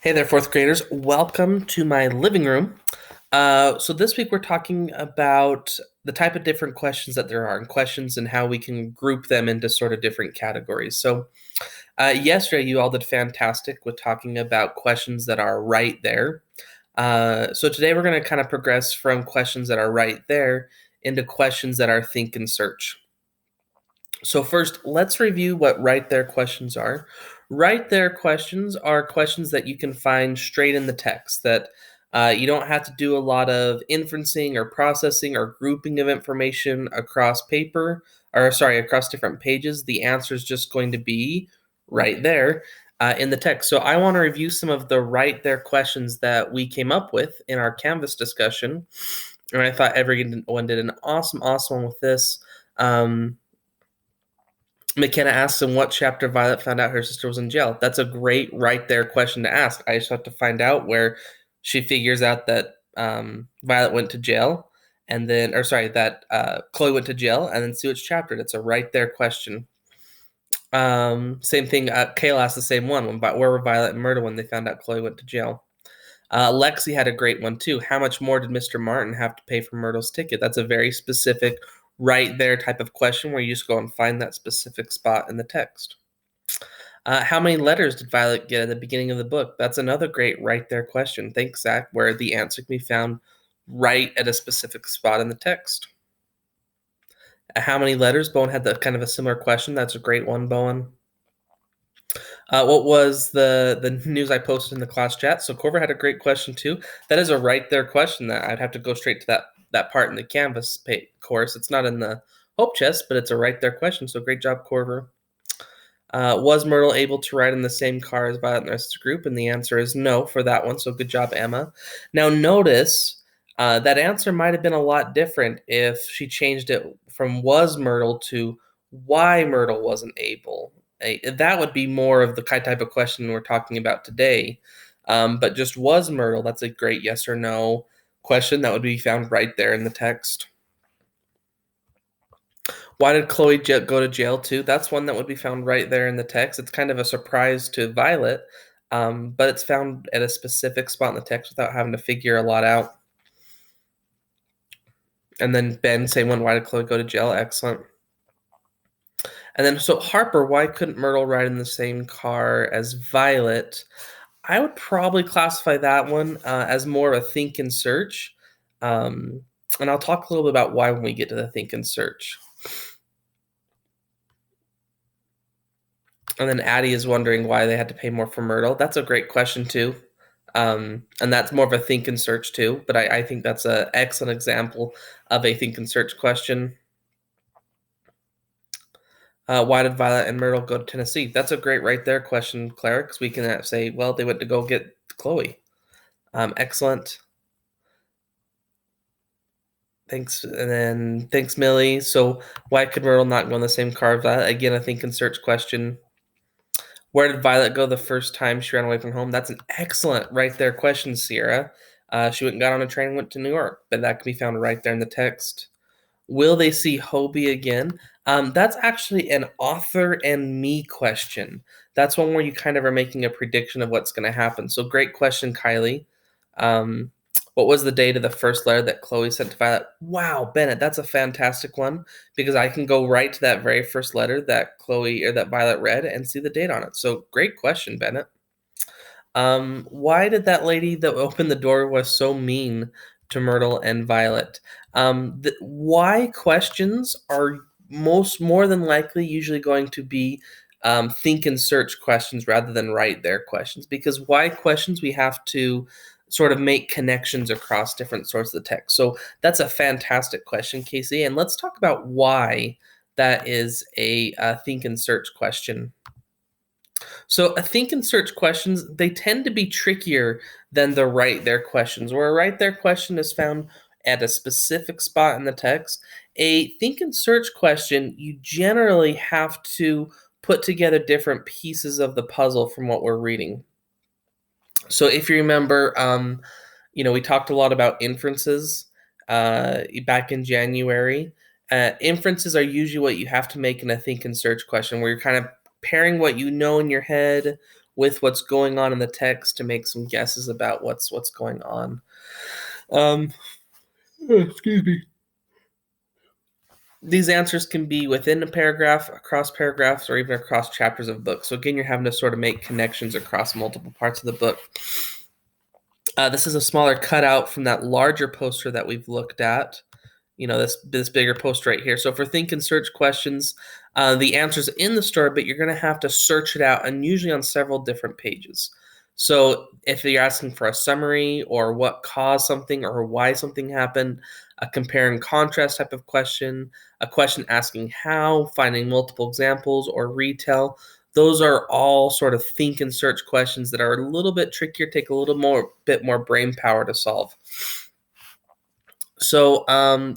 Hey there, fourth graders. Welcome to my living room. So this week we're talking about the type of different questions that there are and questions and how we can group them into sort of different categories. So yesterday you all did fantastic with talking about questions that are right there. So today we're going to kind of progress from questions that are right there into questions that are think and search. So first, let's review what right there questions are. Right there questions are questions that you can find straight in the text that you don't have to do a lot of inferencing or processing or grouping of information across across different pages. The answer is just going to be right there in the text. So I want to review some of the right there questions that we came up with in our Canvas discussion. And I thought everyone did an awesome one with this. McKenna asks in what chapter Violet found out her sister was in jail. That's a great right there question to ask. I just have to find out where she figures out that Violet went to jail, and then, or sorry, that Chloe went to jail, and then see which chapter. That's a right there question. Same thing. Kayla asked the same one. Where were Violet and Myrtle when they found out Chloe went to jail? Lexi had a great one too. How much more did Mr. Martin have to pay for Myrtle's ticket? That's a very specific, right there type of question where you just go and find that specific spot in the text. How many letters did Violet get at the beginning of the book? That's another great right there question. Thanks, Zach, where the answer can be found right at a specific spot in the text. How many letters? Bowen had kind of a similar question. That's a great one, Bowen. What was the news I posted in the class chat? So Corver had a great question too. That is a right there question that I'd have to go straight to that part in the Canvas course. It's not in the Hope Chest, but it's a right there question. So great job, Corver. Was Myrtle able to ride in the same car as Violet and the rest of the group? And the answer is no for that one. So good job, Emma. Now notice that answer might have been a lot different if she changed it from was Myrtle to why Myrtle wasn't able. That would be more of the type of question we're talking about today. But just was Myrtle, that's a great yes or no question that would be found right there in the text. Why did Chloe go to jail too? That's one that would be found right there in the text. It's kind of a surprise to Violet, but it's found at a specific spot in the text without having to figure a lot out. And then Ben, same one. Why did Chloe go to jail? Excellent. And then, so Harper, why couldn't Myrtle ride in the same car as Violet? I would probably classify that one as more of a think and search. And I'll talk a little bit about why when we get to the think and search. And then Addie is wondering why they had to pay more for Myrtle. That's a great question too. And that's more of a think and search too. But I think that's an excellent example of a think and search question. Why did Violet and Myrtle go to Tennessee? That's a great right there question, Claire, because we can say, well, they went to go get Chloe. Excellent. Thanks. And then thanks, Millie. So why could Myrtle not go in the same car as Violet? Again, a think and search question. Where did Violet go the first time she ran away from home? That's an excellent right there question, Sierra. She went and got on a train and went to New York, but that can be found right there in the text. Will they see Hobie again? That's actually an author and me question. That's one where you kind of are making a prediction of what's going to happen. So great question, Kylie. What was the date of the first letter that Chloe sent to Violet? Wow, Bennett, that's a fantastic one because I can go right to that very first letter that Chloe or that Violet read and see the date on it. So great question, Bennett. Why did that lady that opened the door was so mean to Myrtle and Violet? Why questions are more than likely usually going to be think and search questions rather than right there questions, because why questions we have to sort of make connections across different sources of text. So that's a fantastic question, Casey. And let's talk about why that is a think and search question. So a think and search questions, they tend to be trickier than the right there questions, where a right there question is found at a specific spot in the text. A think and search question, you generally have to put together different pieces of the puzzle from what we're reading. So if you remember, we talked a lot about inferences back in January. Inferences are usually what you have to make in a think and search question, where you're kind of pairing what you know in your head with what's going on in the text to make some guesses about what's going on. Um, excuse me. These answers can be within a paragraph, across paragraphs, or even across chapters of books. So again, you're having to sort of make connections across multiple parts of the book. This is a smaller cutout from that larger poster that we've looked at. This bigger poster right here. So for think and search questions, the answer's in the story, but you're going to have to search it out, and usually on several different pages. So if you're asking for a summary or what caused something or why something happened, a compare and contrast type of question, a question asking how, finding multiple examples, or retell, those are all sort of think and search questions that are a little bit trickier, take a little bit more brain power to solve. So,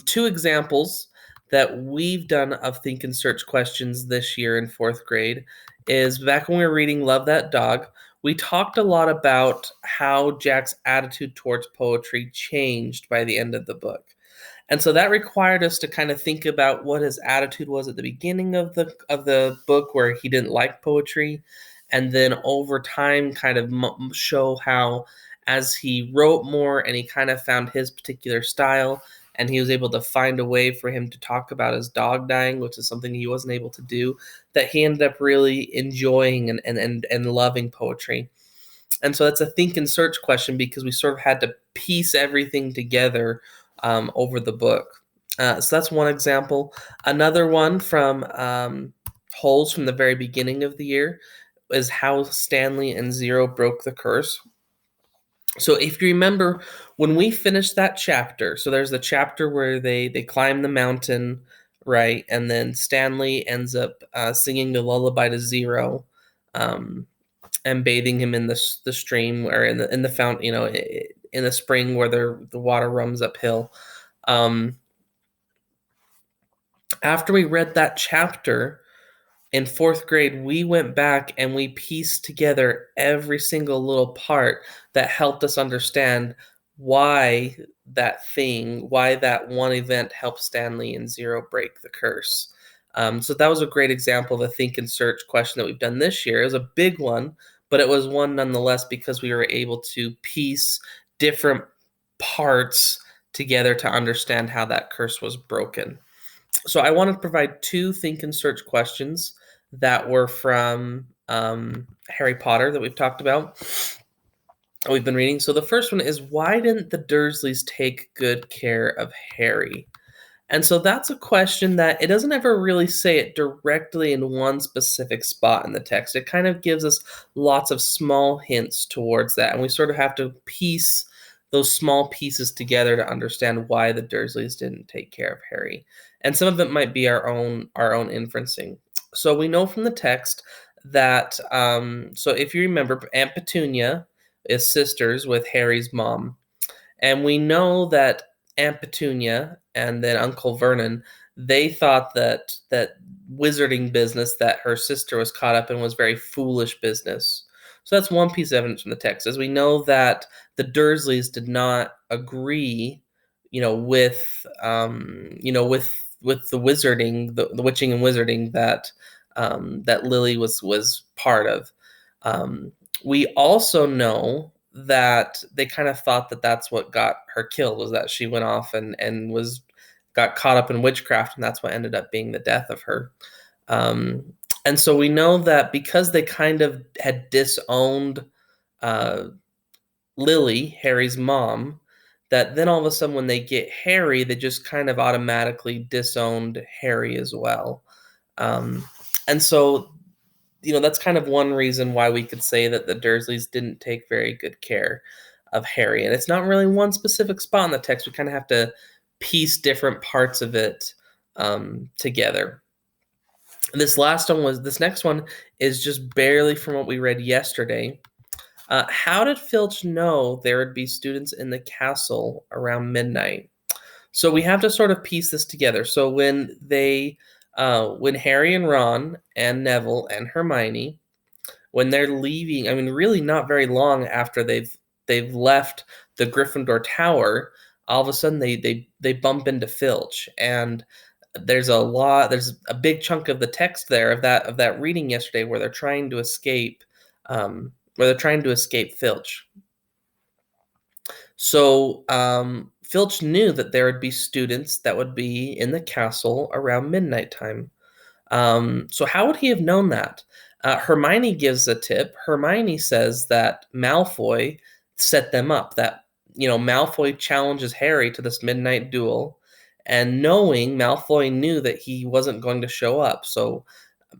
two examples that we've done of think and search questions this year in fourth grade is back when we were reading Love That Dog, we talked a lot about how Jack's attitude towards poetry changed by the end of the book. And so that required us to kind of think about what his attitude was at the beginning of the book, where he didn't like poetry, and then over time kind of show how, as he wrote more and he kind of found his particular style, and he was able to find a way for him to talk about his dog dying, which is something he wasn't able to do, that he ended up really enjoying and loving poetry. And so that's a think and search question, because we sort of had to piece everything together over the book. So that's one example. Another one from Holes from the very beginning of the year is how Stanley and Zero broke the curse. So if you remember, when we finished that chapter, so there's the chapter where they climb the mountain, right? And then Stanley ends up singing the lullaby to Zero, and bathing him in the stream, or in the fountain, in the spring where the water runs uphill. After we read that chapter in fourth grade, we went back and we pieced together every single little part that helped us understand why why that one event helped Stanley and Zero break the curse. So that was a great example of a think and search question that we've done this year. It was a big one, but it was one nonetheless, because we were able to piece different parts together to understand how that curse was broken. So I want to provide two think and search questions that were from Harry Potter that we've talked about, we've been reading. So the first one is, why didn't the Dursleys take good care of Harry? And so that's a question that it doesn't ever really say it directly in one specific spot in the text. It kind of gives us lots of small hints towards that, and we sort of have to piece those small pieces together to understand why the Dursleys didn't take care of Harry. And some of it might be our own inferencing. So we know from the text that so if you remember, Aunt Petunia is sisters with Harry's mom, and we know that Aunt Petunia and then Uncle Vernon, they thought that wizarding business that her sister was caught up in was very foolish business. So that's one piece of evidence from the text, as we know that the Dursleys did not agree, with the wizarding, the witching and wizarding that that Lily was part of. We also know that they kind of thought that that's what got her killed, was that she went off and got caught up in witchcraft, and that's what ended up being the death of her. And so we know that because they kind of had disowned Lily, Harry's mom, that then all of a sudden when they get Harry, they just kind of automatically disowned Harry as well. And so, that's kind of one reason why we could say that the Dursleys didn't take very good care of Harry. And it's not really one specific spot in the text. We kind of have to piece different parts of it together. This next one is just barely from what we read yesterday. How did Filch know there would be students in the castle around midnight? So we have to sort of piece this together. So when Harry and Ron and Neville and Hermione, when they're leaving, I mean, really not very long after they've left the Gryffindor Tower, all of a sudden they bump into Filch, and there's a big chunk of the text there of that reading yesterday where they're trying to escape where they're trying to escape Filch. So Filch knew that there would be students that would be in the castle around midnight time. So how would he have known that? Hermione gives a tip. Hermione says that Malfoy set them up. That Malfoy challenges Harry to this midnight duel, and knowing Malfoy knew that he wasn't going to show up, so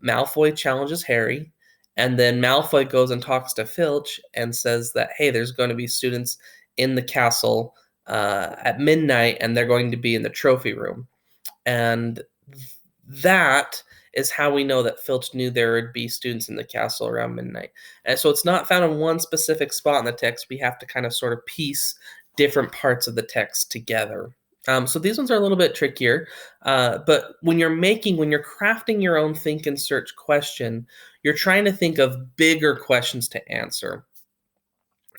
Malfoy challenges Harry, and then Malfoy goes and talks to Filch and says that, hey, there's going to be students in the castle at midnight, and they're going to be in the trophy room. And that is how we know that Filch knew there would be students in the castle around midnight. And so it's not found in one specific spot in the text. We have to kind of sort of piece different parts of the text together. So these ones are a little bit trickier, but when you're crafting your own think and search question, you're trying to think of bigger questions to answer.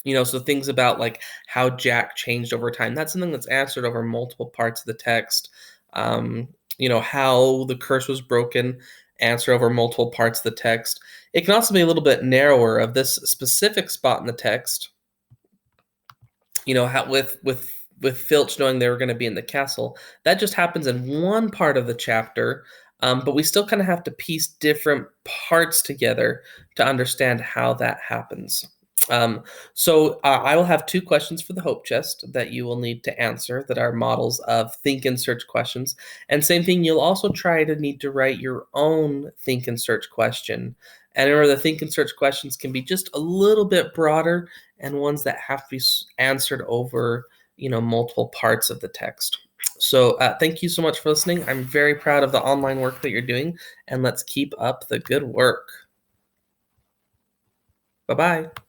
So things about like how Jack changed over time. That's something that's answered over multiple parts of the text. How the curse was broken, answer over multiple parts of the text. It can also be a little bit narrower of this specific spot in the text. How with Filch knowing they were going to be in the castle, that just happens in one part of the chapter, but we still kind of have to piece different parts together to understand how that happens. So I will have 2 questions for the Hope Chest that you will need to answer that are models of think and search questions. And same thing, you'll also need to write your own think and search question. And remember, the think and search questions can be just a little bit broader and ones that have to be answered over, multiple parts of the text. So thank you so much for listening. I'm very proud of the online work that you're doing, and let's keep up the good work. Bye-bye.